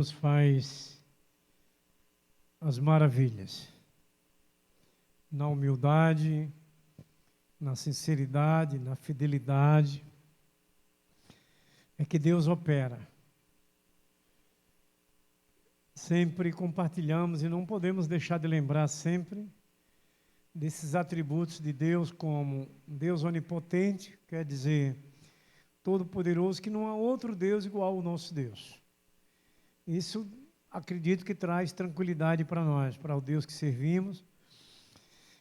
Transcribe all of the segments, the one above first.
Deus faz as maravilhas, na humildade, na sinceridade, na fidelidade, é que Deus opera. Sempre compartilhamos e não podemos deixar de lembrar sempre desses atributos de Deus como Deus onipotente, quer dizer, todo-poderoso, que não há outro Deus igual ao nosso Deus. Isso, acredito que traz tranquilidade para nós, para o Deus que servimos,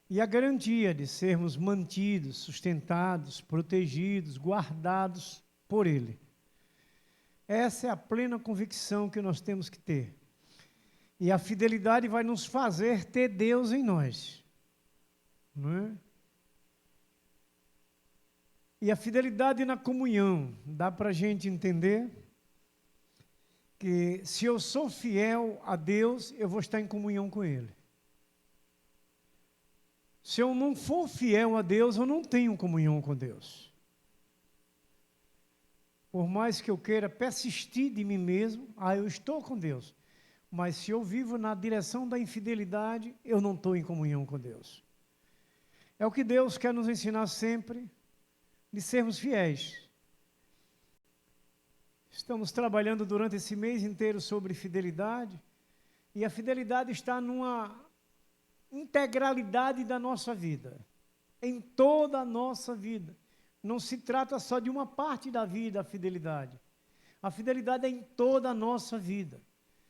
e a garantia de sermos mantidos, sustentados, protegidos, guardados por Ele. Essa é a plena convicção que nós temos que ter. E a fidelidade vai nos fazer ter Deus em nós, não é? E a fidelidade na comunhão, dá para a gente entender que se eu sou fiel a Deus, eu vou estar em comunhão com Ele. Se eu não for fiel a Deus, eu não tenho comunhão com Deus. Por mais que eu queira persistir de mim mesmo, eu estou com Deus. Mas se eu vivo na direção da infidelidade, eu não estou em comunhão com Deus. É o que Deus quer nos ensinar sempre, de sermos fiéis. Estamos trabalhando durante esse mês inteiro sobre fidelidade, e a fidelidade está numa integralidade da nossa vida, em toda a nossa vida. Não se trata só de uma parte da vida, a fidelidade. A fidelidade é em toda a nossa vida,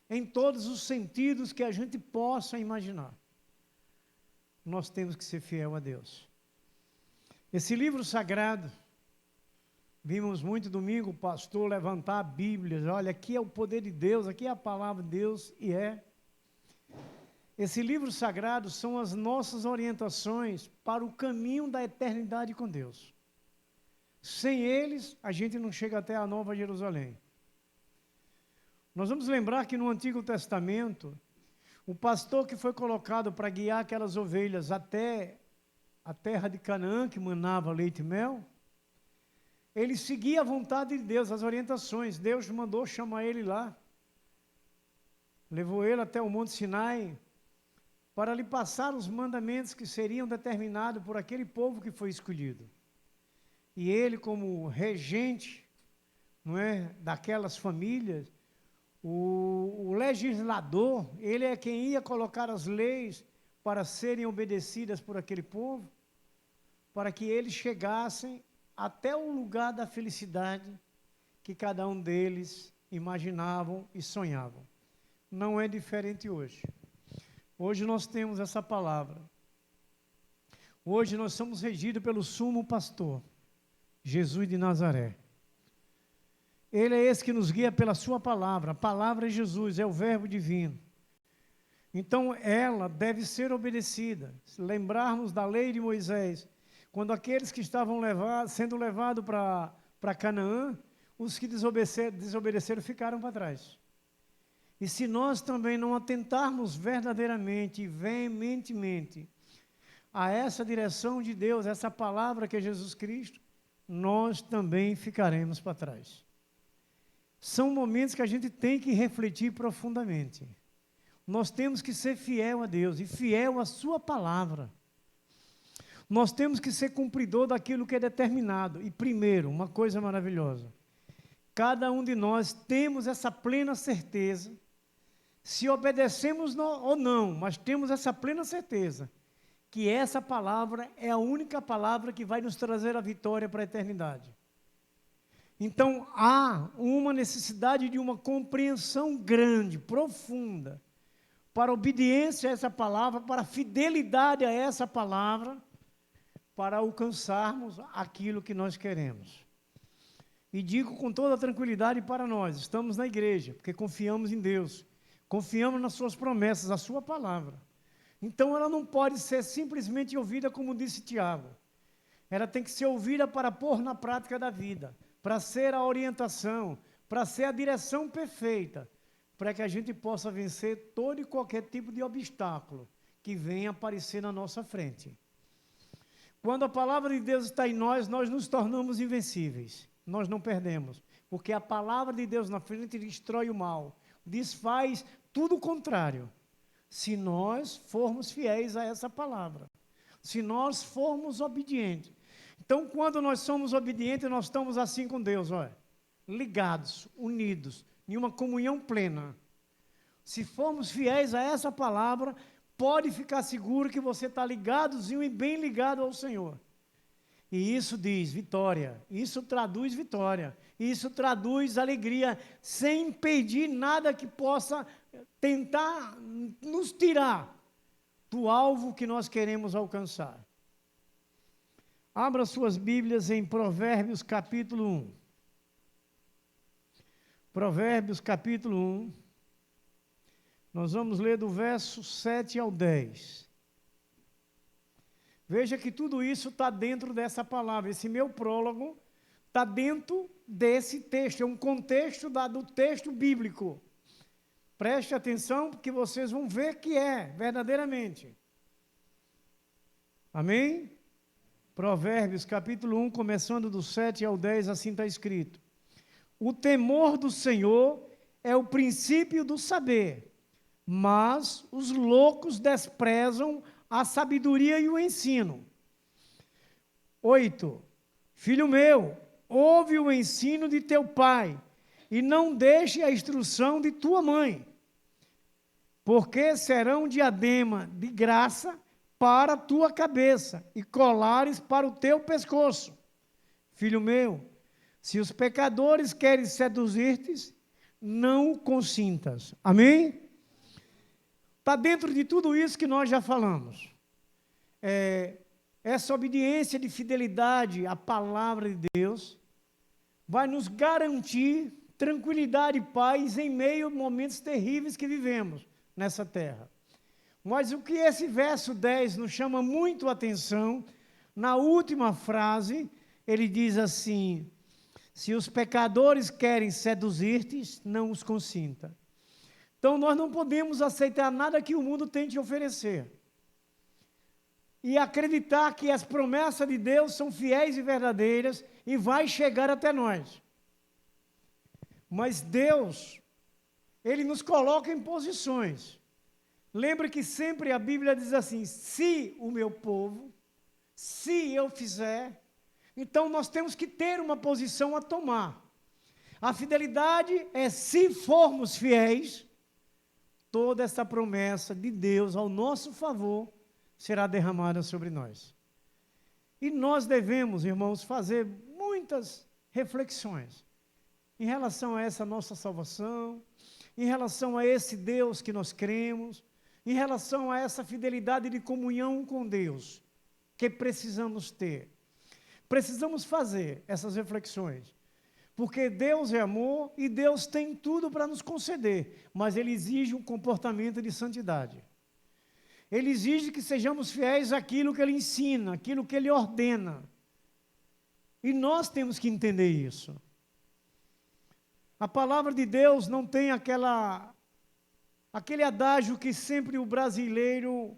em todos os sentidos que a gente possa imaginar. Nós temos que ser fiel a Deus. Esse livro sagrado, vimos muito domingo o pastor levantar a Bíblia, olha, aqui é o poder de Deus, aqui é a palavra de Deus, e é. Esse livro sagrado são as nossas orientações para o caminho da eternidade com Deus. Sem eles, a gente não chega até a Nova Jerusalém. Nós vamos lembrar que no Antigo Testamento, o pastor que foi colocado para guiar aquelas ovelhas até a terra de Canaã, que manava leite e mel, ele seguia a vontade de Deus, as orientações. Deus mandou chamar ele lá. Levou ele até o Monte Sinai para lhe passar os mandamentos que seriam determinados por aquele povo que foi escolhido. E ele, como regente, não é, daquelas famílias, o legislador, ele é quem ia colocar as leis para serem obedecidas por aquele povo, para que eles chegassem até o lugar da felicidade que cada um deles imaginavam e sonhavam. Não é diferente hoje. Hoje nós temos essa palavra. Hoje nós somos regidos pelo sumo pastor, Jesus de Nazaré. Ele é esse que nos guia pela sua palavra. A palavra é Jesus, é o verbo divino. Então ela deve ser obedecida. Se lembrarmos da lei de Moisés, quando aqueles que estavam sendo levados para Canaã, os que desobedeceram ficaram para trás. E se nós também não atentarmos verdadeiramente e veementemente a essa direção de Deus, essa palavra que é Jesus Cristo, nós também ficaremos para trás. São momentos que a gente tem que refletir profundamente. Nós temos que ser fiel a Deus e fiel à sua palavra. Nós temos que ser cumpridor daquilo que é determinado. E primeiro, uma coisa maravilhosa, cada um de nós temos essa plena certeza, se obedecemos ou não, mas temos essa plena certeza, que essa palavra é a única palavra que vai nos trazer a vitória para a eternidade. Então, há uma necessidade de uma compreensão grande, profunda, para a obediência a essa palavra, para a fidelidade a essa palavra, para alcançarmos aquilo que nós queremos. E digo com toda tranquilidade para nós, estamos na igreja, porque confiamos em Deus, confiamos nas suas promessas, a sua palavra. Então ela não pode ser simplesmente ouvida como disse Tiago. Ela tem que ser ouvida para pôr na prática da vida, para ser a orientação, para ser a direção perfeita, para que a gente possa vencer todo e qualquer tipo de obstáculo que venha aparecer na nossa frente. Quando a palavra de Deus está em nós, nós nos tornamos invencíveis. Nós não perdemos, porque a palavra de Deus na frente destrói o mal. desfaz tudo o contrário. Se nós formos fiéis a essa palavra, se nós formos obedientes. Então, quando nós somos obedientes, nós estamos assim com Deus, olha, ligados, unidos, em uma comunhão plena. Se formos fiéis a essa palavra, pode ficar seguro que você está ligadozinho e bem ligado ao Senhor. E isso diz vitória, isso traduz vitória, isso traduz alegria, sem impedir nada que possa tentar nos tirar do alvo que nós queremos alcançar. Abra suas Bíblias em Provérbios capítulo 1. Provérbios capítulo 1. Nós vamos ler do verso 7 ao 10. Veja que tudo isso está dentro dessa palavra. Esse meu prólogo está dentro desse texto. É um contexto do texto bíblico. Preste atenção, porque vocês vão ver que é, verdadeiramente. Amém? Provérbios, capítulo 1, começando do 7 ao 10, assim está escrito. O temor do Senhor é o princípio do saber, mas os loucos desprezam a sabedoria e o ensino. 8. Filho meu, ouve o ensino de teu pai, e não deixe a instrução de tua mãe, porque serão diadema de graça para a tua cabeça, e colares para o teu pescoço. Filho meu, se os pecadores querem seduzir-te, não consintas. Amém? Está dentro de tudo isso que nós já falamos. Essa obediência de fidelidade à palavra de Deus vai nos garantir tranquilidade e paz em meio a momentos terríveis que vivemos nessa terra. Mas o que esse verso 10 nos chama muito a atenção, na última frase, ele diz assim: se os pecadores querem seduzir-te, não os consinta. Então, nós não podemos aceitar nada que o mundo tem te oferecer. E acreditar que as promessas de Deus são fiéis e verdadeiras e vai chegar até nós. Mas Deus, Ele nos coloca em posições. Lembre que sempre a Bíblia diz assim, se o meu povo, se eu fizer, então nós temos que ter uma posição a tomar. A fidelidade é se formos fiéis, toda essa promessa de Deus ao nosso favor será derramada sobre nós. E nós devemos, irmãos, fazer muitas reflexões em relação a essa nossa salvação, em relação a esse Deus que nós cremos, em relação a essa fidelidade de comunhão com Deus que precisamos ter. Precisamos fazer essas reflexões. Porque Deus é amor e Deus tem tudo para nos conceder, mas Ele exige um comportamento de santidade. Ele exige que sejamos fiéis àquilo que Ele ensina, àquilo que Ele ordena. E nós temos que entender isso. A palavra de Deus não tem aquele adágio que sempre o brasileiro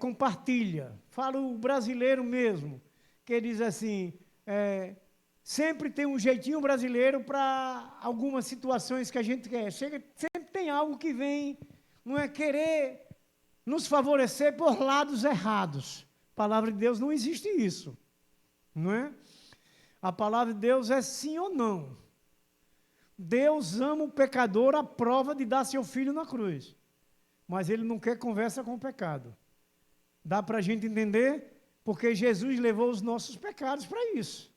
compartilha. Falo o brasileiro mesmo, que diz assim... sempre tem um jeitinho brasileiro para algumas situações que a gente quer. Sempre tem algo que vem, não é querer nos favorecer por lados errados. A palavra de Deus não existe isso, não é? A palavra de Deus é sim ou não. Deus ama o pecador à prova de dar seu filho na cruz, mas Ele não quer conversa com o pecado. Dá para a gente entender? Porque Jesus levou os nossos pecados para isso.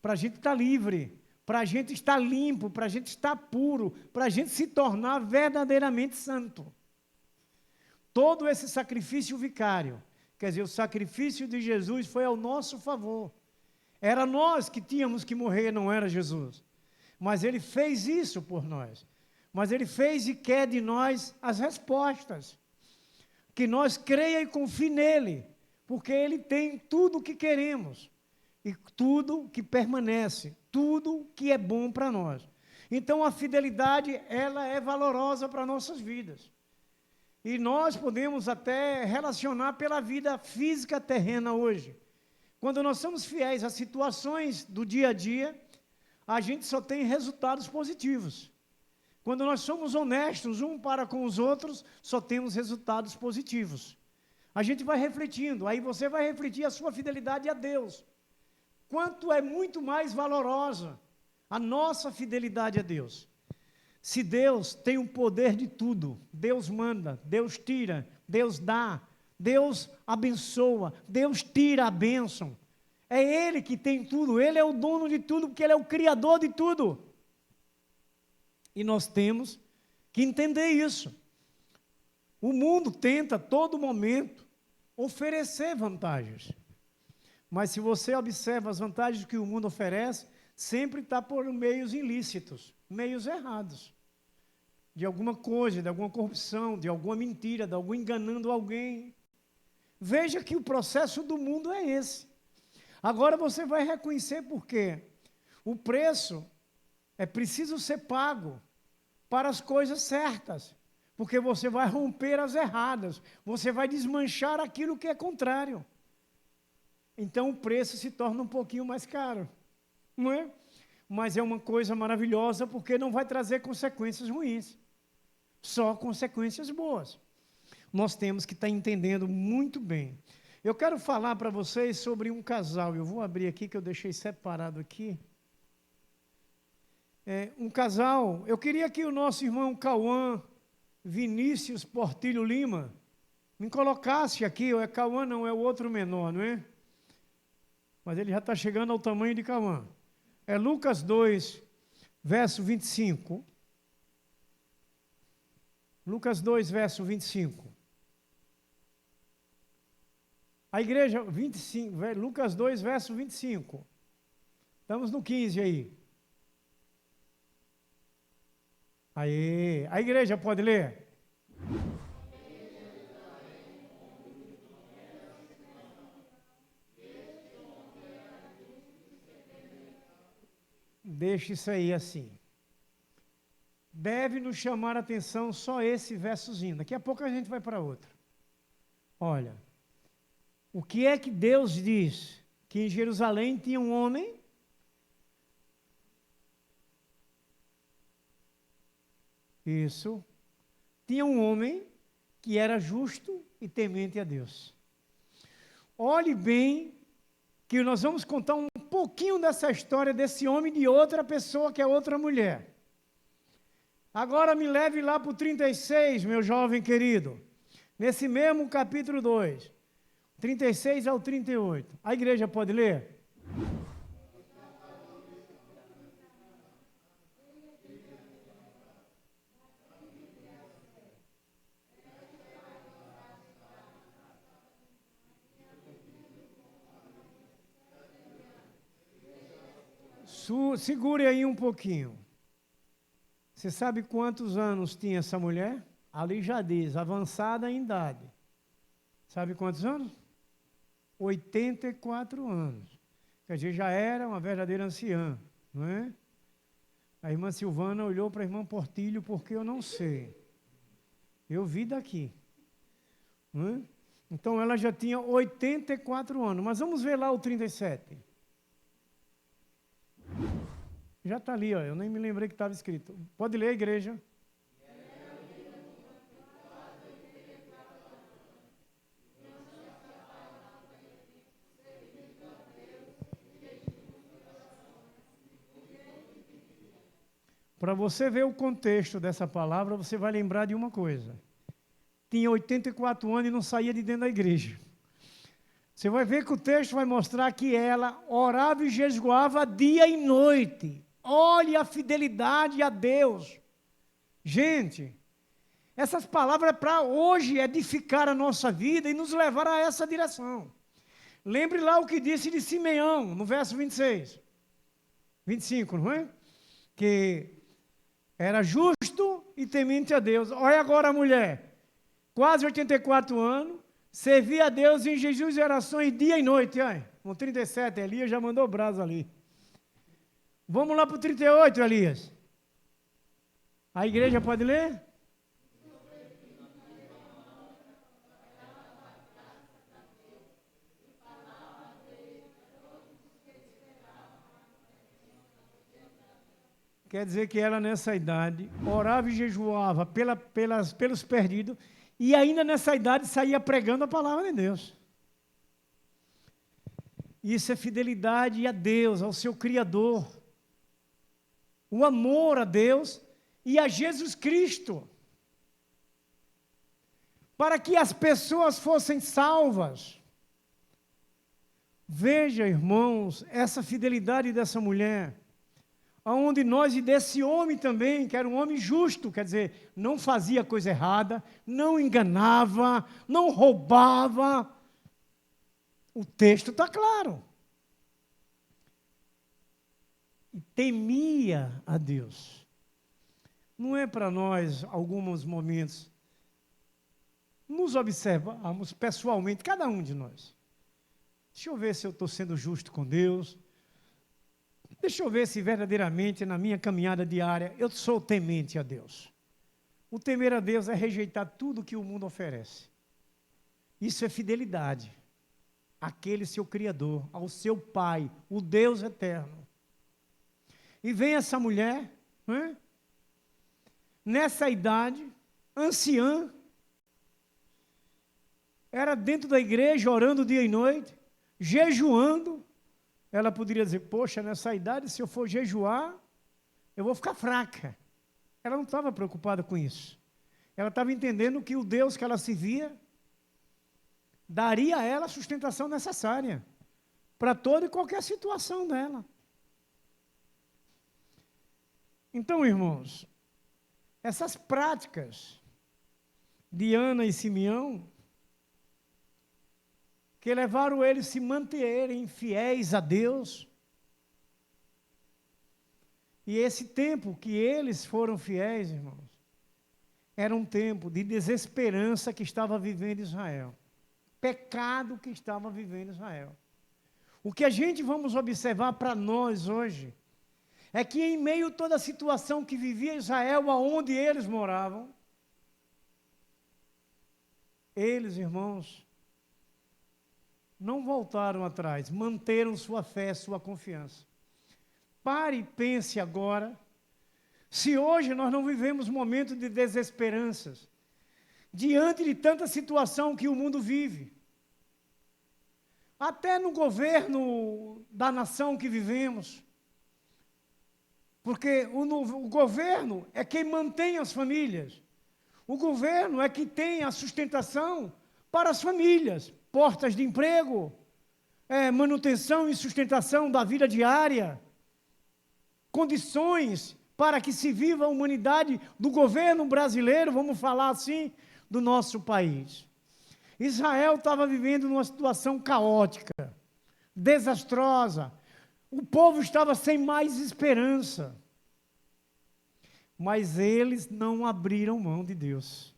Para a gente estar livre, para a gente estar limpo, para a gente estar puro, para a gente se tornar verdadeiramente santo. Todo esse sacrifício vicário, quer dizer, o sacrifício de Jesus foi ao nosso favor. Era nós que tínhamos que morrer, não era Jesus. Mas Ele fez isso por nós. Mas Ele fez e quer de nós as respostas. Que nós creia e confie nele, porque Ele tem tudo o que queremos. E tudo que permanece, tudo que é bom para nós. Então, a fidelidade, ela é valorosa para nossas vidas. E nós podemos até relacionar pela vida física terrena hoje. Quando nós somos fiéis às situações do dia a dia, a gente só tem resultados positivos. Quando nós somos honestos um para com os outros, só temos resultados positivos. A gente vai refletindo, aí você vai refletir a sua fidelidade a Deus. Quanto é muito mais valorosa a nossa fidelidade a Deus. Se Deus tem o poder de tudo, Deus manda, Deus tira, Deus dá, Deus abençoa, Deus tira a bênção. É Ele que tem tudo, Ele é o dono de tudo, porque Ele é o criador de tudo. E nós temos que entender isso. O mundo tenta, a todo momento, oferecer vantagens. Mas se você observa as vantagens que o mundo oferece, sempre está por meios ilícitos, meios errados. De alguma coisa, de alguma corrupção, de alguma mentira, de algum enganando alguém. Veja que o processo do mundo é esse. Agora você vai reconhecer por quê. O preço é preciso ser pago para as coisas certas, porque você vai romper as erradas, você vai desmanchar aquilo que é contrário. Então o preço se torna um pouquinho mais caro, não é? Mas é uma coisa maravilhosa, porque não vai trazer consequências ruins, só consequências boas. Nós temos que estar entendendo muito bem. Eu quero falar para vocês sobre um casal, eu vou abrir aqui, que eu deixei separado aqui. Um casal, eu queria que o nosso irmão Cauã Vinícius Portilho Lima me colocasse aqui, é Cauã não, é o outro menor, não é? Mas ele já está chegando ao tamanho de Cauã. É Lucas 2, verso 25. Lucas 2, verso 25. A igreja, 25, Lucas 2, verso 25. Estamos no 15 aí. Aí, a igreja pode ler? Deixa isso aí assim. Deve nos chamar a atenção só esse versozinho. Daqui a pouco a gente vai para outro. Olha, o que é que Deus diz? Que em Jerusalém tinha um homem Isso. Tinha um homem que era justo e temente a Deus. Olhe bem que nós vamos contar um pouquinho dessa história desse homem e de outra pessoa que é outra mulher. Agora me leve lá para o 36, meu jovem querido. Nesse mesmo capítulo 2. 36 ao 38. A igreja pode ler? Segure aí um pouquinho. Você sabe quantos anos tinha essa mulher? Ali já diz, avançada em idade. Sabe quantos anos? 84 anos. Quer dizer, já era uma verdadeira anciã, não é? A irmã Silvana olhou para a irmã Portilho, porque eu não sei. Eu vi daqui. Não é? Então, ela já tinha 84 anos. Mas vamos ver lá o 37. Já está ali, ó, eu nem me lembrei que estava escrito. Pode ler, igreja. Para você ver o contexto dessa palavra, você vai lembrar de uma coisa. Tinha 84 anos e não saía de dentro da igreja. Você vai ver que o texto vai mostrar que ela orava e jejuava dia e noite. Olhe a fidelidade a Deus. Gente, essas palavras para hoje edificar a nossa vida e nos levar a essa direção. Lembre lá o que disse de Simeão, no verso 26. 25, não é? Que era justo e temente a Deus. Olha agora a mulher, quase 84 anos, servia a Deus em jejum e orações dia e noite. Olha, com 37, Elias já mandou brasa ali. Vamos lá para o 38, Elias. A igreja pode ler? Quer dizer que ela, nessa idade, orava e jejuava pelos perdidos, e ainda nessa idade saía pregando a palavra de Deus. Isso é fidelidade a Deus, ao seu Criador. O amor a Deus e a Jesus Cristo. Para que as pessoas fossem salvas. Veja, irmãos, essa fidelidade dessa mulher, aonde nós e desse homem também, que era um homem justo, quer dizer, não fazia coisa errada, não enganava, não roubava. O texto está claro. E temia a Deus. Não é para nós, alguns momentos, nos observarmos pessoalmente, cada um de nós. Deixa eu ver se eu estou sendo justo com Deus. Deixa eu ver se verdadeiramente na minha caminhada diária eu sou temente a Deus. O temer a Deus é rejeitar tudo que o mundo oferece. Isso é fidelidade àquele seu Criador, ao seu Pai, o Deus eterno. E vem essa mulher, né? Nessa idade, anciã, era dentro da igreja, orando dia e noite, jejuando. Ela poderia dizer, poxa, nessa idade, se eu for jejuar, eu vou ficar fraca. Ela não estava preocupada com isso. Ela estava entendendo que o Deus que ela servia daria a ela a sustentação necessária para toda e qualquer situação dela. Então, irmãos, essas práticas de Ana e Simeão, que levaram eles a se manterem fiéis a Deus, e esse tempo que eles foram fiéis, irmãos, era um tempo de desesperança que estava vivendo Israel, pecado que estava vivendo Israel. O que a gente vamos observar para nós hoje, é que em meio a toda a situação que vivia Israel, aonde eles moravam, eles, irmãos, não voltaram atrás, manteram sua fé, sua confiança. Pare e pense agora, se hoje nós não vivemos momentos de desesperanças, diante de tanta situação que o mundo vive, até no governo da nação que vivemos, porque o governo é quem mantém as famílias. O governo é que tem a sustentação para as famílias. Portas de emprego, manutenção e sustentação da vida diária. Condições para que se viva a humanidade do governo brasileiro, vamos falar assim, do nosso país. Israel estava vivendo numa situação caótica, desastrosa. O povo estava sem mais esperança. Mas eles não abriram mão de Deus.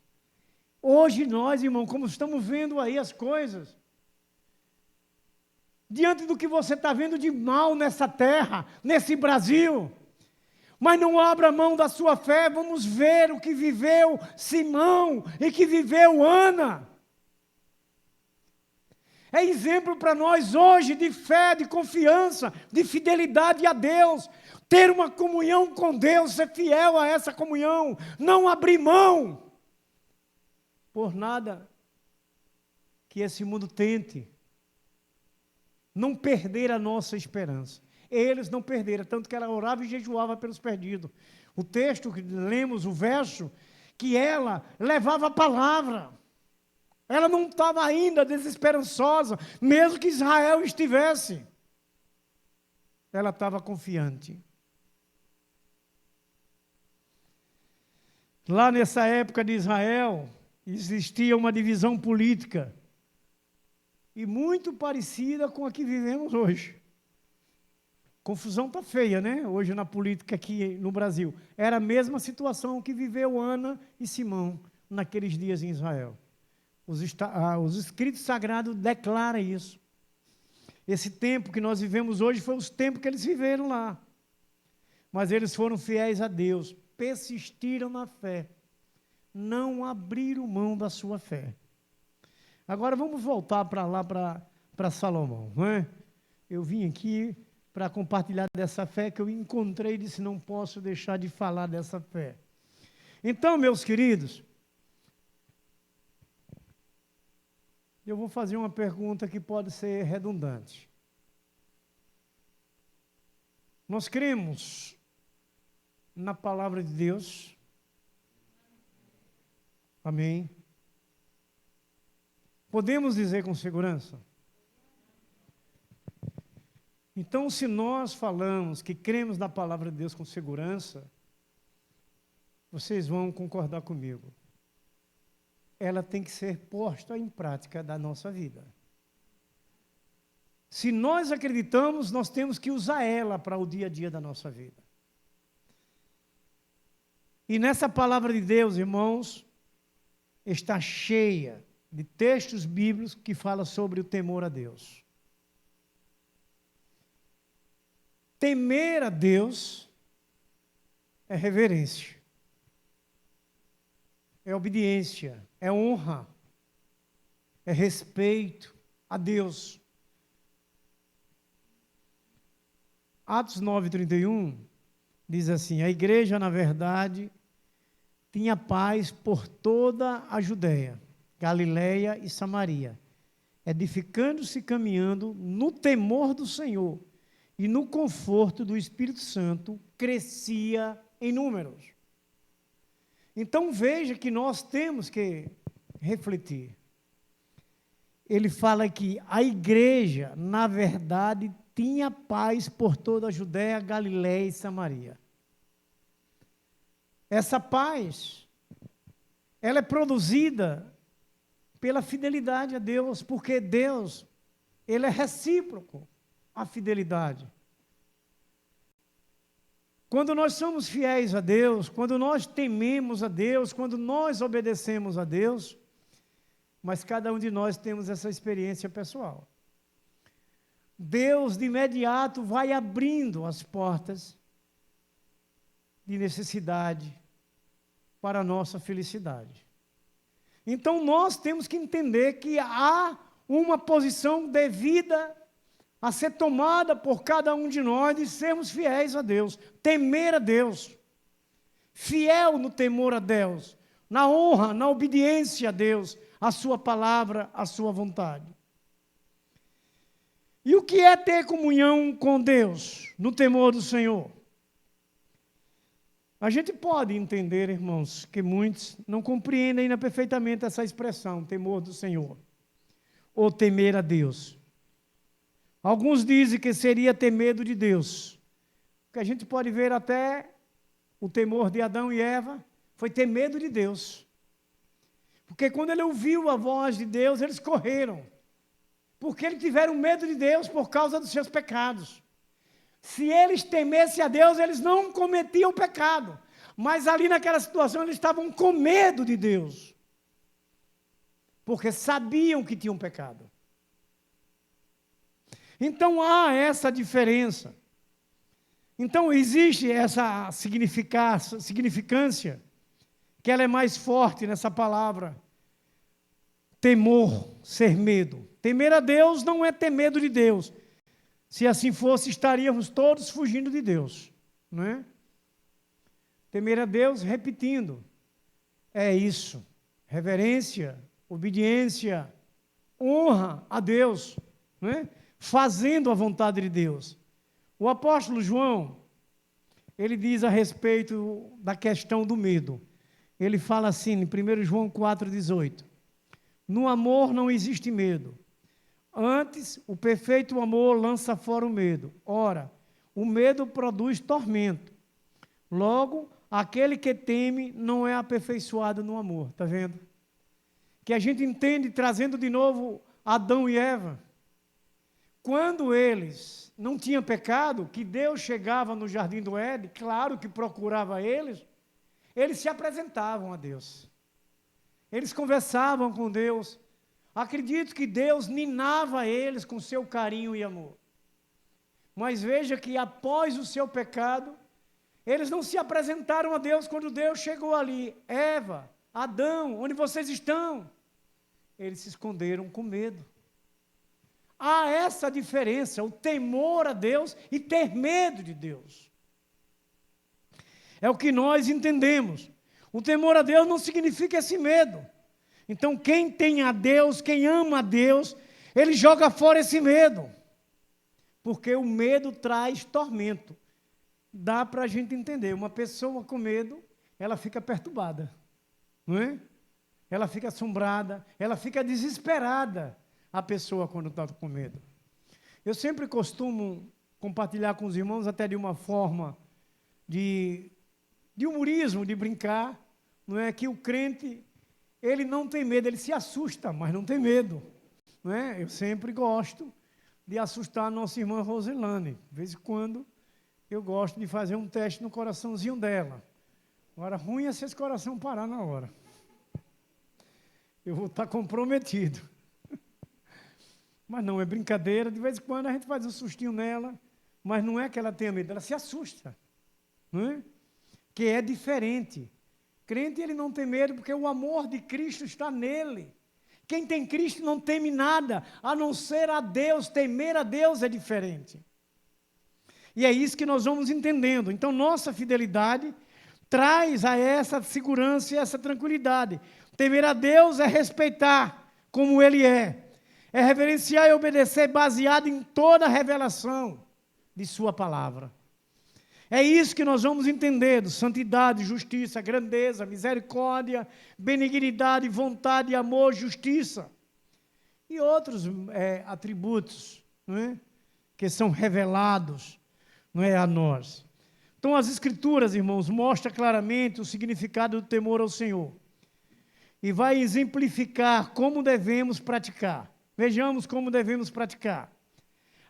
Hoje nós, irmão, como estamos vendo aí as coisas, diante do que você está vendo de mal nessa terra, nesse Brasil, mas não abra mão da sua fé, vamos ver o que viveu Simão e que viveu Ana. É exemplo para nós hoje de fé, de confiança, de fidelidade a Deus. Ter uma comunhão com Deus, ser fiel a essa comunhão. Não abrir mão por nada que esse mundo tente. Não perder a nossa esperança. Eles não perderam, tanto que ela orava e jejuava pelos perdidos. O texto que lemos, o verso, que ela levava a palavra. Ela não estava ainda desesperançosa, mesmo que Israel estivesse. Ela estava confiante. Lá nessa época de Israel, existia uma divisão política, e muito parecida com a que vivemos hoje. Confusão está feia, né? Hoje na política aqui no Brasil. Era a mesma situação que viveu Ana e Simão naqueles dias em Israel. Os escritos sagrados declaram isso. Esse tempo que nós vivemos hoje foi os tempos que eles viveram lá. Mas eles foram fiéis a Deus, persistiram na fé, não abriram mão da sua fé. Agora vamos voltar para lá, para Salomão, não é? Eu vim aqui para compartilhar dessa fé que eu encontrei e disse, não posso deixar de falar dessa fé. Então, meus queridos, eu vou fazer uma pergunta que pode ser redundante. Nós cremos na palavra de Deus? Amém? Podemos dizer com segurança? Então, se nós falamos que cremos na palavra de Deus com segurança, vocês vão concordar comigo. Ela tem que ser posta em prática da nossa vida. Se nós acreditamos, nós temos que usar ela para o dia a dia da nossa vida. E nessa palavra de Deus, irmãos, está cheia de textos bíblicos que falam sobre o temor a Deus. Temer a Deus é reverência, é obediência, é honra, é respeito a Deus. Atos 9:31 diz assim, a igreja, na verdade, tinha paz por toda a Judéia, Galileia e Samaria, edificando-se e caminhando no temor do Senhor e no conforto do Espírito Santo, crescia em números. Então veja que nós temos que refletir. Ele fala que a igreja, na verdade, tinha paz por toda a Judéia, Galileia e Samaria. Essa paz, ela é produzida pela fidelidade a Deus, porque Deus, ele é recíproco à fidelidade. Quando nós somos fiéis a Deus, quando nós tememos a Deus, quando nós obedecemos a Deus, mas cada um de nós temos essa experiência pessoal. Deus, de imediato, vai abrindo as portas de necessidade para a nossa felicidade. Então, nós temos que entender que há uma posição devida a ser tomada por cada um de nós de sermos fiéis a Deus, temer a Deus, fiel no temor a Deus, na honra, na obediência a Deus, a sua palavra, a sua vontade. E o que é ter comunhão com Deus, no temor do Senhor? A gente pode entender, irmãos, que muitos não compreendem ainda perfeitamente essa expressão, temor do Senhor, ou temer a Deus. Alguns dizem que seria ter medo de Deus, porque a gente pode ver até o temor de Adão e Eva, foi ter medo de Deus. Porque quando ele ouviu a voz de Deus, eles correram, porque eles tiveram medo de Deus por causa dos seus pecados. Se eles temessem a Deus, eles não cometiam pecado. Mas ali naquela situação, eles estavam com medo de Deus. Porque sabiam que tinham pecado. Então, há essa diferença. Então, existe essa significância, que ela é mais forte nessa palavra. Temor, ser medo. Temer a Deus não é ter medo de Deus. Se assim fosse, estaríamos todos fugindo de Deus, não é? Temer a Deus, repetindo, é isso, reverência, obediência, honra a Deus, não é? Fazendo a vontade de Deus. O apóstolo João, ele diz a respeito da questão do medo. Ele fala assim, em 1 João 4,18, no amor não existe medo. Antes, o perfeito amor lança fora o medo. Ora, o medo produz tormento. Logo, aquele que teme não é aperfeiçoado no amor. Está vendo? Que a gente entende, trazendo de novo Adão e Eva. Quando eles não tinham pecado, que Deus chegava no jardim do Éden, claro que procurava eles se apresentavam a Deus. Eles conversavam com Deus. Acredito que Deus ninava eles com seu carinho e amor. Mas veja que após o seu pecado, eles não se apresentaram a Deus quando Deus chegou ali. Eva, Adão, onde vocês estão? Eles se esconderam com medo. Há essa diferença, o temor a Deus e ter medo de Deus. É o que nós entendemos. O temor a Deus não significa esse medo. Então, quem tem a Deus, quem ama a Deus, ele joga fora esse medo. Porque o medo traz tormento. Dá para a gente entender. Uma pessoa com medo, ela fica perturbada. Não é? Ela fica assombrada, ela fica desesperada, a pessoa quando está com medo. Eu sempre costumo compartilhar com os irmãos, até de uma forma de humorismo, de brincar, não é? Que o crente, ele não tem medo, ele se assusta, mas não tem medo. Não é? Eu sempre gosto de assustar a nossa irmã Rosilane. De vez em quando, eu gosto de fazer um teste no coraçãozinho dela. Agora, ruim é se esse coração parar na hora. Eu vou estar comprometido. Mas não, é brincadeira. De vez em quando a gente faz um sustinho nela, mas não é que ela tenha medo, ela se assusta. Não é? Que é diferente. Crente, ele não tem medo porque o amor de Cristo está nele. Quem tem Cristo não teme nada, a não ser a Deus. Temer a Deus é diferente. E é isso que nós vamos entendendo. Então, nossa fidelidade traz a essa segurança e essa tranquilidade. Temer a Deus é respeitar como Ele é. É reverenciar e obedecer baseado em toda a revelação de Sua palavra. É isso que nós vamos entender: santidade, justiça, grandeza, misericórdia, benignidade, vontade, amor, justiça. E outros atributos, não é? Que são revelados, não é, a nós. Então, as Escrituras, irmãos, mostram claramente o significado do temor ao Senhor. E vai exemplificar como devemos praticar. Vejamos como devemos praticar.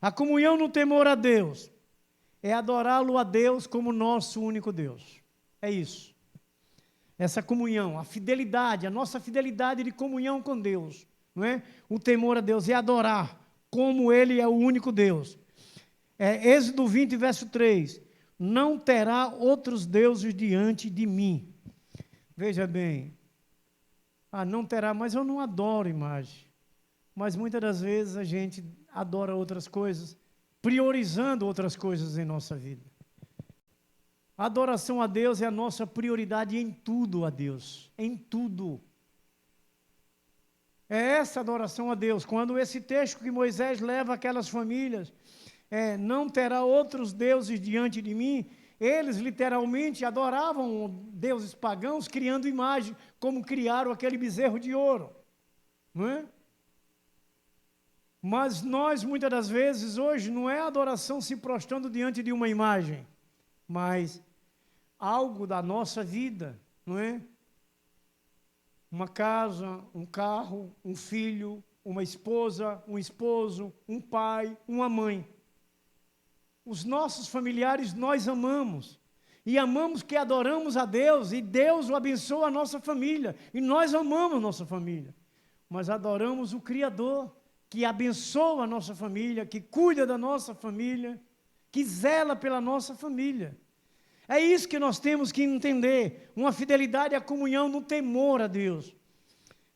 A comunhão no temor a Deus é adorá-lo a Deus como nosso único Deus. É isso. Essa comunhão, a fidelidade, a nossa fidelidade de comunhão com Deus, não é? O temor a Deus é adorar como Ele é o único Deus. Êxodo 20, verso 3. Não terá outros deuses diante de mim. Veja bem. Não terá, mas eu não adoro imagem. Mas muitas das vezes a gente adora outras coisas, priorizando outras coisas em nossa vida. A adoração a Deus é a nossa prioridade em tudo a Deus, em tudo. É essa adoração a Deus. Quando esse texto que Moisés leva aquelas famílias, não terá outros deuses diante de mim, eles literalmente adoravam deuses pagãos, criando imagem, como criaram aquele bezerro de ouro. Não é? Mas nós, muitas das vezes, hoje, não é adoração se prostrando diante de uma imagem, mas algo da nossa vida, não é? Uma casa, um carro, um filho, uma esposa, um esposo, um pai, uma mãe. Os nossos familiares nós amamos, e amamos que adoramos a Deus, e Deus o abençoa a nossa família, e nós amamos nossa família, mas adoramos o Criador, que abençoa a nossa família, que cuida da nossa família, que zela pela nossa família. É isso que nós temos que entender, uma fidelidade à comunhão no temor a Deus.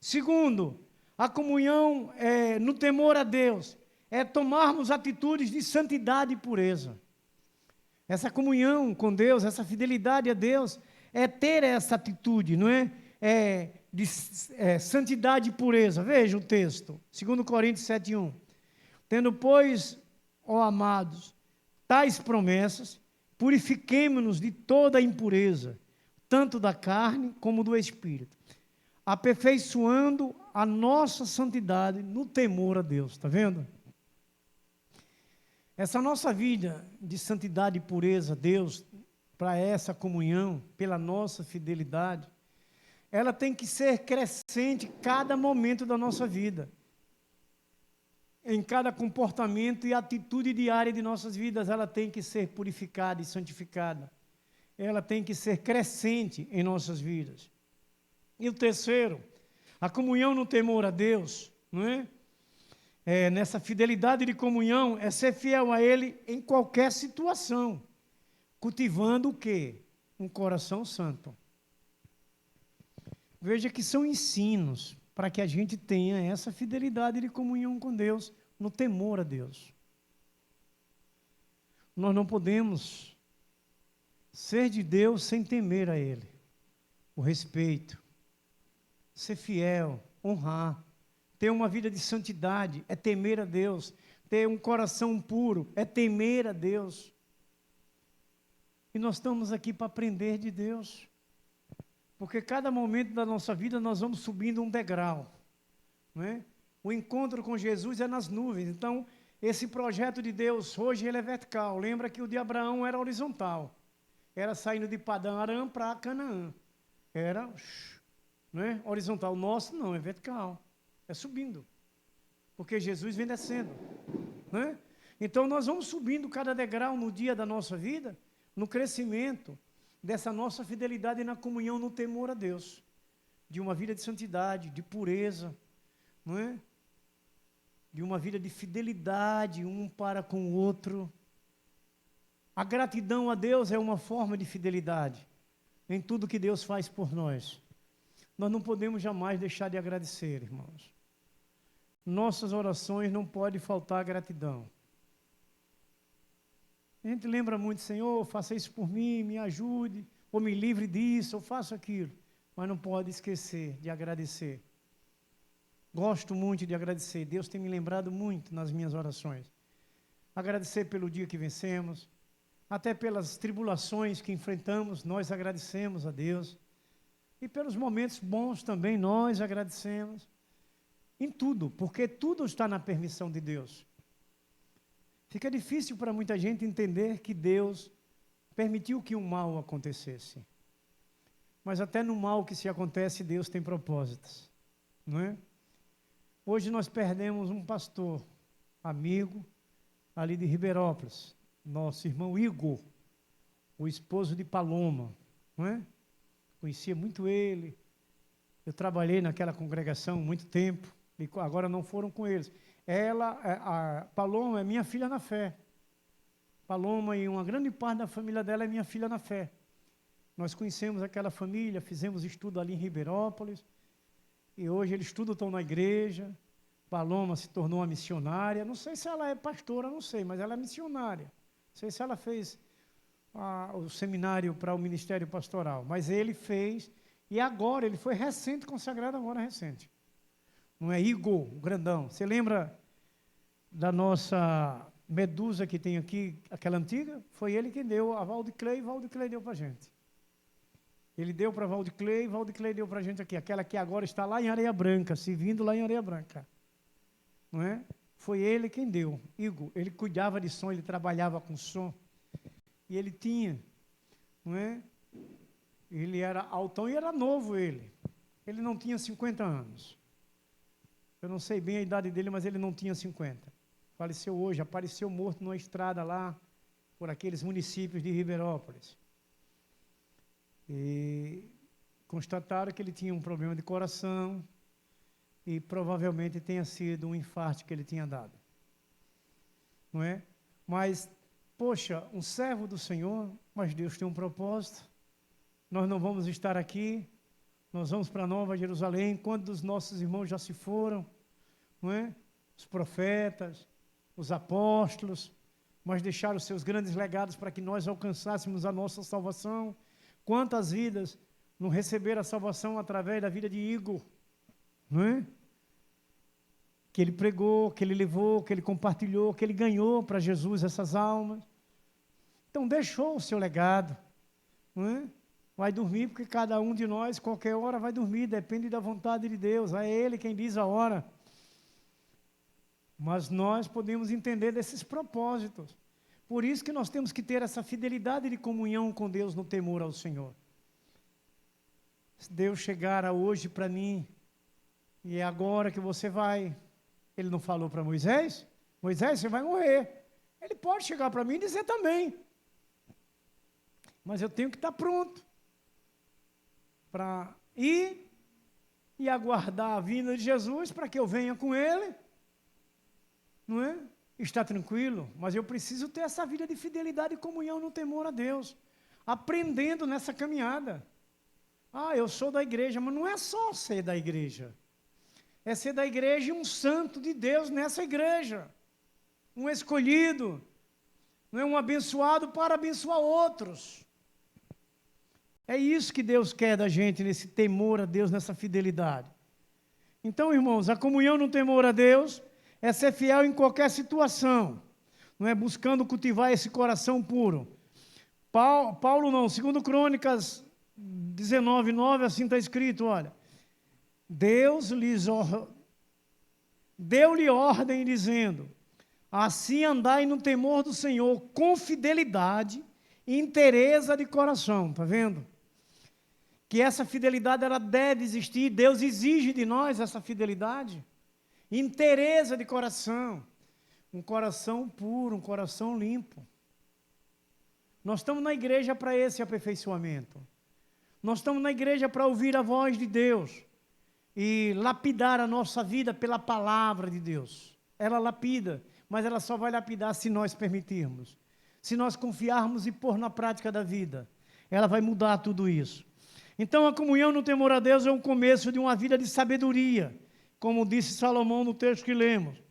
Segundo, a comunhão no temor a Deus é tomarmos atitudes de santidade e pureza. Essa comunhão com Deus, essa fidelidade a Deus, é ter essa atitude, não é? De santidade e pureza. Veja o texto, 2 Coríntios 7:1. Tendo, pois, ó amados, tais promessas, purifiquemo-nos de toda a impureza, tanto da carne como do espírito, aperfeiçoando a nossa santidade no temor a Deus. Está vendo? Essa nossa vida de santidade e pureza a Deus, para essa comunhão, pela nossa fidelidade, ela tem que ser crescente cada momento da nossa vida. Em cada comportamento e atitude diária de nossas vidas, ela tem que ser purificada e santificada. Ela tem que ser crescente em nossas vidas. E o terceiro, a comunhão no temor a Deus, não é? Nessa fidelidade de comunhão, é ser fiel a Ele em qualquer situação, cultivando o quê? Um coração santo. Veja que são ensinos para que a gente tenha essa fidelidade de comunhão com Deus no temor a Deus. Nós não podemos ser de Deus sem temer a Ele. O respeito, ser fiel, honrar, ter uma vida de santidade, é temer a Deus. Ter um coração puro, é temer a Deus. E nós estamos aqui para aprender de Deus. Porque cada momento da nossa vida nós vamos subindo um degrau. Não é? O encontro com Jesus é nas nuvens. Então, esse projeto de Deus, hoje ele é vertical. Lembra que o de Abraão era horizontal. Era saindo de Padã Arã para Canaã. Era, não é? Horizontal. O nosso não, é vertical. É subindo. Porque Jesus vem descendo. Não é? Então, nós vamos subindo cada degrau no dia da nossa vida, no crescimento dessa nossa fidelidade na comunhão, no temor a Deus. De uma vida de santidade, de pureza, não é? De uma vida de fidelidade um para com o outro. A gratidão a Deus é uma forma de fidelidade em tudo que Deus faz por nós. Nós não podemos jamais deixar de agradecer, irmãos. Nossas orações não pode faltar gratidão. A gente lembra muito, Senhor, faça isso por mim, me ajude, ou me livre disso, ou faça aquilo. Mas não pode esquecer de agradecer. Gosto muito de agradecer. Deus tem me lembrado muito nas minhas orações. Agradecer pelo dia que vencemos, até pelas tribulações que enfrentamos, nós agradecemos a Deus. E pelos momentos bons também, nós agradecemos. Em tudo, porque tudo está na permissão de Deus. Fica difícil para muita gente entender que Deus permitiu que um mal acontecesse. Mas até no mal que se acontece, Deus tem propósitos, não é? Hoje nós perdemos um pastor, amigo, ali de Ribeirópolis, nosso irmão Igor, o esposo de Paloma, não é? Conhecia muito ele, eu trabalhei naquela congregação muito tempo, e agora não foram com eles. A Paloma é minha filha na fé. Paloma e uma grande parte da família dela é minha filha na fé. Nós conhecemos aquela família, fizemos estudo ali em Ribeirópolis, e hoje eles todos estão na igreja. Paloma se tornou uma missionária, não sei se ela é pastora, não sei, mas ela é missionária. Não sei se ela fez o seminário para o ministério pastoral, mas ele fez, e agora, ele foi recente, consagrado agora recente. Não é Igor, o grandão. Você lembra da nossa medusa que tem aqui, aquela antiga? Foi ele quem deu a Valdiclei, e Valdiclei deu para a gente. Ele deu para Valdiclei, e Valdiclei deu para a gente aqui. Aquela que agora está lá em Areia Branca, servindo lá em Areia Branca. Não é? Foi ele quem deu. Igor, ele cuidava de som, ele trabalhava com som. E ele tinha, não é? Ele era altão e era novo ele. Ele não tinha 50 anos. Eu não sei bem a idade dele, mas ele não tinha 50. Faleceu hoje, apareceu morto numa estrada lá, por aqueles municípios de Ribeirópolis. E constataram que ele tinha um problema de coração e provavelmente tenha sido um infarto que ele tinha dado. Não é? Mas, poxa, um servo do Senhor, mas Deus tem um propósito. Nós não vamos estar aqui. Nós vamos para Nova Jerusalém, quando os nossos irmãos já se foram, não é? Os profetas, os apóstolos, mas deixaram os seus grandes legados para que nós alcançássemos a nossa salvação. Quantas vidas não receberam a salvação através da vida de Igor, não é? Que ele pregou, que ele levou, que ele compartilhou, que ele ganhou para Jesus essas almas. Então deixou o seu legado, não é? Vai dormir, porque cada um de nós, qualquer hora, vai dormir, depende da vontade de Deus, é Ele quem diz a hora. Mas nós podemos entender desses propósitos. Por isso que nós temos que ter essa fidelidade de comunhão com Deus no temor ao Senhor. Se Deus chegara hoje para mim, e é agora que você vai, Ele não falou para Moisés? Moisés, você vai morrer. Ele pode chegar para mim e dizer também. Mas eu tenho que estar pronto para ir e aguardar a vinda de Jesus para que eu venha com Ele, não é? Está tranquilo, mas eu preciso ter essa vida de fidelidade e comunhão no temor a Deus, aprendendo nessa caminhada. Eu sou da igreja, mas não é só ser da igreja, é ser da igreja e um santo de Deus nessa igreja. um escolhido, não é um abençoado para abençoar outros. É isso que Deus quer da gente, nesse temor a Deus, nessa fidelidade. Então, irmãos, a comunhão no temor a Deus é ser fiel em qualquer situação, não é buscando cultivar esse coração puro. Paulo não, 2 Crônicas 19:9, assim está escrito, olha, deu-lhe ordem dizendo, assim andai no temor do Senhor, com fidelidade e inteireza de coração, está vendo? Que essa fidelidade ela deve existir, Deus exige de nós essa fidelidade, inteireza de coração, um coração puro, um coração limpo. Nós estamos na igreja para esse aperfeiçoamento. Nós estamos na igreja para ouvir a voz de Deus e lapidar a nossa vida pela palavra de Deus. Ela lapida, mas ela só vai lapidar se nós permitirmos. Se nós confiarmos e pôr na prática da vida, ela vai mudar tudo isso. Então, a comunhão no temor a Deus é um começo de uma vida de sabedoria, como disse Salomão no texto que lemos.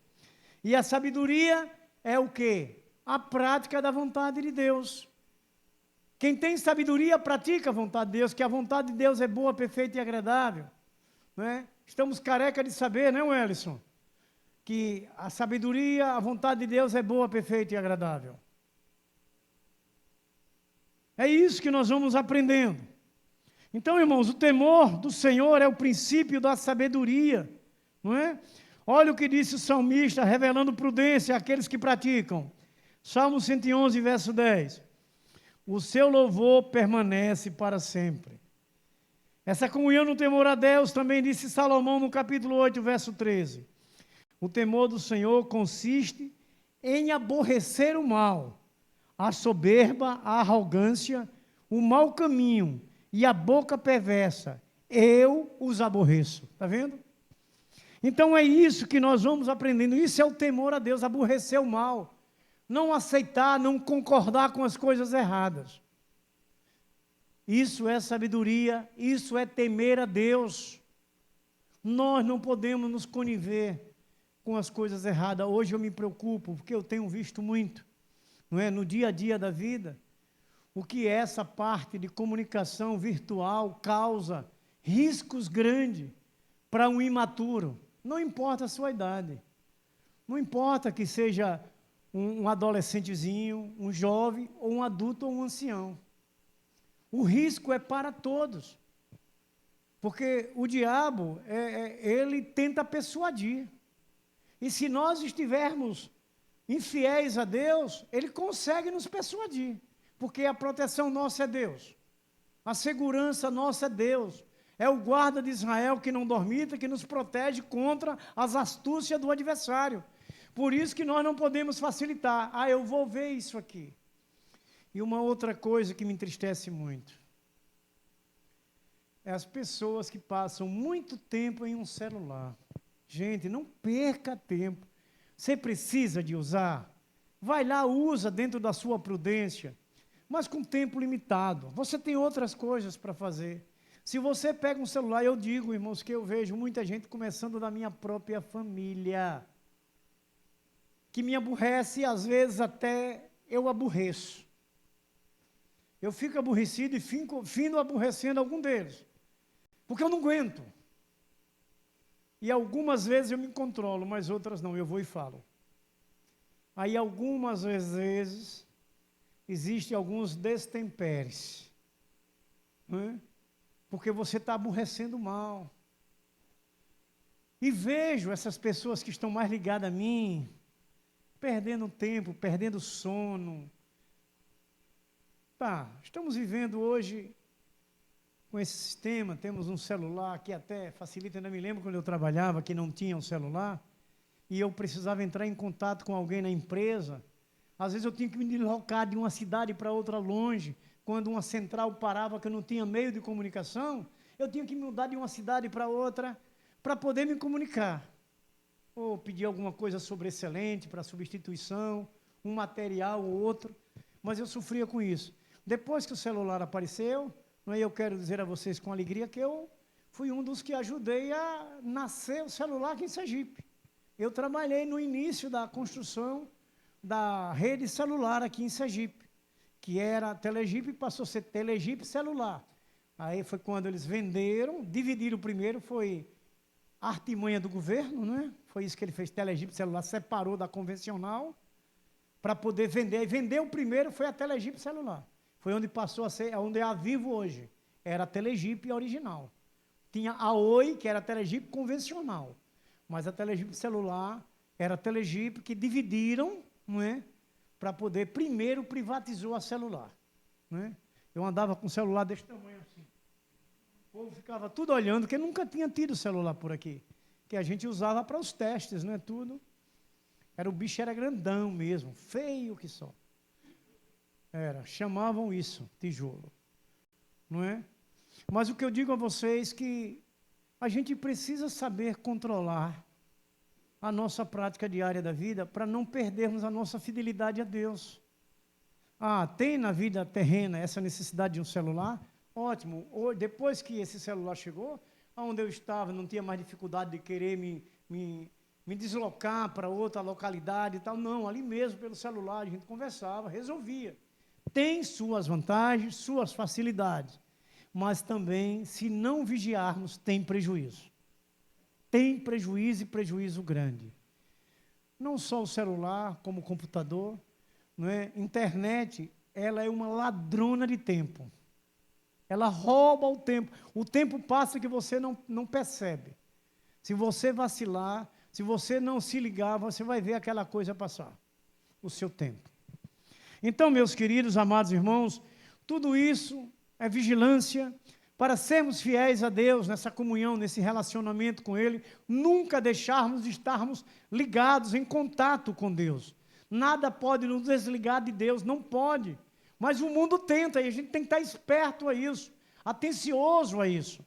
E a sabedoria é o quê? A prática da vontade de Deus. Quem tem sabedoria pratica a vontade de Deus, que a vontade de Deus é boa, perfeita e agradável. Não é? Estamos careca de saber, não é, Ellison? Que a sabedoria, a vontade de Deus é boa, perfeita e agradável. É isso que nós vamos aprendendo. Então, irmãos, o temor do Senhor é o princípio da sabedoria, não é? Olha o que disse o salmista, revelando prudência àqueles que praticam. Salmo 111, verso 10. O seu louvor permanece para sempre. Essa comunhão no temor a Deus também disse Salomão no capítulo 8, verso 13. O temor do Senhor consiste em aborrecer o mal, a soberba, a arrogância, o mau caminho e a boca perversa. Eu os aborreço. Está vendo? Então é isso que nós vamos aprendendo. Isso é o temor a Deus, aborrecer o mal. Não aceitar, não concordar com as coisas erradas. Isso é sabedoria, isso é temer a Deus. Nós não podemos nos conniver com as coisas erradas. Hoje eu me preocupo, porque eu tenho visto muito, não é, no dia a dia da vida, o que essa parte de comunicação virtual causa riscos grandes para um imaturo. Não importa a sua idade. Não importa que seja um adolescentezinho, um jovem, ou um adulto ou um ancião. O risco é para todos. Porque o diabo, ele tenta persuadir. E se nós estivermos infiéis a Deus, ele consegue nos persuadir. Porque a proteção nossa é Deus. A segurança nossa é Deus. É o guarda de Israel que não dormita, que nos protege contra as astúcias do adversário. Por isso que nós não podemos facilitar. Ah, eu vou ver isso aqui. E uma outra coisa que me entristece muito é as pessoas que passam muito tempo em um celular. Gente, não perca tempo. Você precisa de usar? Vai lá, usa dentro da sua prudência, mas com tempo limitado. Você tem outras coisas para fazer. Se você pega um celular, eu digo, irmãos, que eu vejo muita gente começando da minha própria família, que me aborrece e às vezes até eu aborreço. Eu fico aborrecido e findo aborrecendo algum deles, porque eu não aguento. E algumas vezes eu me controlo, mas outras não, eu vou e falo. Aí algumas vezes existem alguns destemperes, não é? Porque você está aborrecendo mal. E vejo essas pessoas que estão mais ligadas a mim, perdendo tempo, perdendo sono. Estamos vivendo hoje com esse sistema, temos um celular que até facilita, ainda me lembro quando eu trabalhava que não tinha um celular, e eu precisava entrar em contato com alguém na empresa. Às vezes eu tinha que me deslocar de uma cidade para outra longe, quando uma central parava que eu não tinha meio de comunicação, eu tinha que mudar de uma cidade para outra para poder me comunicar. Ou pedir alguma coisa sobressalente para substituição, um material ou outro, mas eu sofria com isso. Depois que o celular apareceu, eu quero dizer a vocês com alegria que eu fui um dos que ajudei a nascer o celular aqui em Sergipe. Eu trabalhei no início da construção da rede celular aqui em Sergipe, que era Telegipe, passou a ser Telegipe celular. Aí foi quando eles venderam, dividiram primeiro, foi a artimanha do governo, né? Foi isso que ele fez, Telegipe celular, separou da convencional para poder vender. E vendeu primeiro, foi a Telegipe celular. Foi onde passou a ser, onde é a Vivo hoje. Era a Telegipe original. Tinha a Oi, que era a Telegipe convencional. Mas a Telegipe celular era a Telegipe que dividiram, não é? Para poder, primeiro privatizou a celular. Não é? Eu andava com um celular desse tamanho assim. O povo ficava tudo olhando, porque nunca tinha tido celular por aqui. Que a gente usava para os testes, não é tudo. O bicho era grandão mesmo, feio que só. Chamavam isso, tijolo. Não é? Mas o que eu digo a vocês é que a gente precisa saber controlar a nossa prática diária da vida para não perdermos a nossa fidelidade a Deus. Tem na vida terrena essa necessidade de um celular? Ótimo. Depois que esse celular chegou, onde eu estava, não tinha mais dificuldade de querer me deslocar para outra localidade e tal. Não, ali mesmo, pelo celular, a gente conversava, resolvia. Tem suas vantagens, suas facilidades, mas também, se não vigiarmos, tem prejuízo. Tem prejuízo e prejuízo grande. Não só o celular, como o computador, não é? Internet, ela é uma ladrona de tempo. Ela rouba o tempo. O tempo passa que você não percebe. Se você vacilar, se você não se ligar, você vai ver aquela coisa passar, o seu tempo. Então, meus queridos, amados irmãos, tudo isso é vigilância para sermos fiéis a Deus nessa comunhão, nesse relacionamento com Ele, nunca deixarmos de estarmos ligados, em contato com Deus. Nada pode nos desligar de Deus, não pode. Mas o mundo tenta, e a gente tem que estar esperto a isso, atencioso a isso,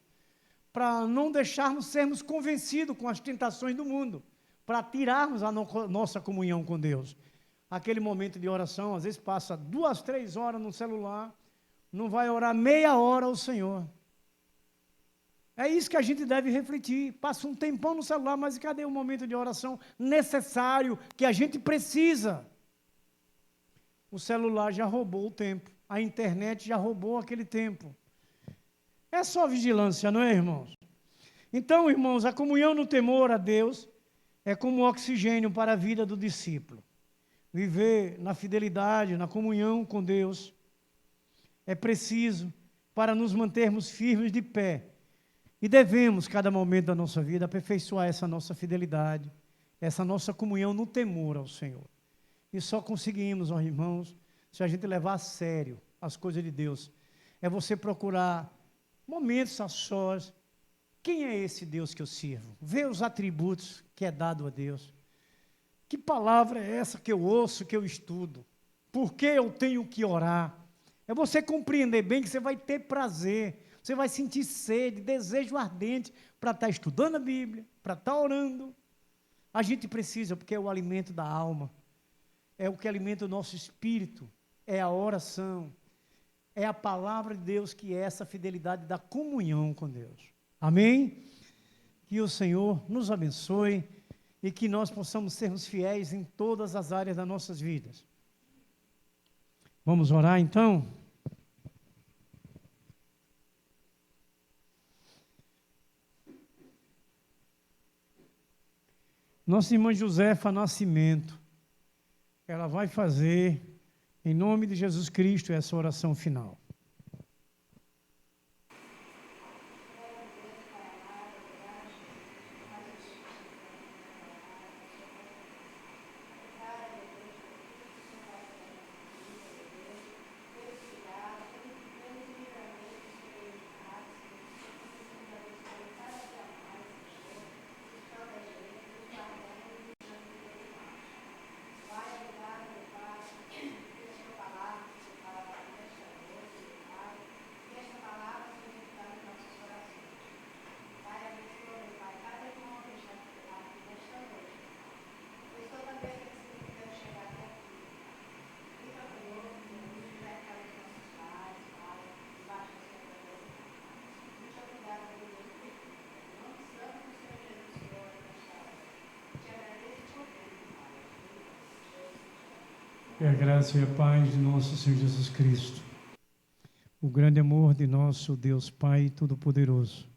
para não deixarmos sermos convencidos com as tentações do mundo, para tirarmos a nossa comunhão com Deus. Aquele momento de oração, às vezes passa 2, 3 horas no celular, não vai orar meia hora ao Senhor. É isso que a gente deve refletir. Passa um tempão no celular, mas cadê o momento de oração necessário que a gente precisa? O celular já roubou o tempo, a internet já roubou aquele tempo. É só vigilância, não é, irmãos? Então, irmãos, a comunhão no temor a Deus é como oxigênio para a vida do discípulo. Viver na fidelidade, na comunhão com Deus, é preciso para nos mantermos firmes de pé. E devemos, cada momento da nossa vida, aperfeiçoar essa nossa fidelidade, essa nossa comunhão no temor ao Senhor. E só conseguimos, ó irmãos, se a gente levar a sério as coisas de Deus. É você procurar momentos a sós. Quem é esse Deus que eu sirvo? Ver os atributos que é dado a Deus. Que palavra é essa que eu ouço, que eu estudo? Por que eu tenho que orar? É você compreender bem que você vai ter prazer, você vai sentir sede, desejo ardente para estar estudando a Bíblia, para estar orando. A gente precisa, porque é o alimento da alma, é o que alimenta o nosso espírito, é a oração, é a palavra de Deus, que é essa fidelidade da comunhão com Deus. Amém? Que o Senhor nos abençoe e que nós possamos sermos fiéis em todas as áreas das nossas vidas. Vamos orar então? Nossa irmã Josefa Nascimento, ela vai fazer, em nome de Jesus Cristo, essa oração final. Que a graça e a paz de nosso Senhor Jesus Cristo, o grande amor de nosso Deus Pai Todo-Poderoso,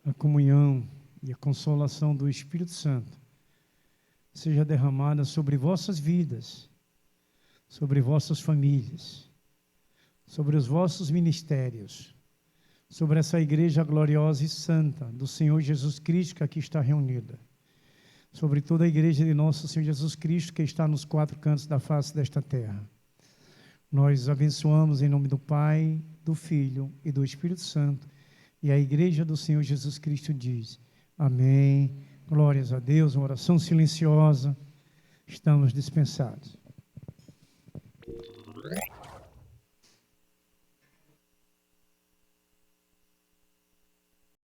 a comunhão e a consolação do Espírito Santo seja derramada sobre vossas vidas, sobre vossas famílias, sobre os vossos ministérios, sobre essa igreja gloriosa e santa do Senhor Jesus Cristo que aqui está reunida, sobre toda a igreja de nosso Senhor Jesus Cristo que está nos quatro cantos da face desta terra. Nós abençoamos em nome do Pai, do Filho e do Espírito Santo, e a igreja do Senhor Jesus Cristo diz: amém, glórias a Deus. Uma oração silenciosa, estamos dispensados.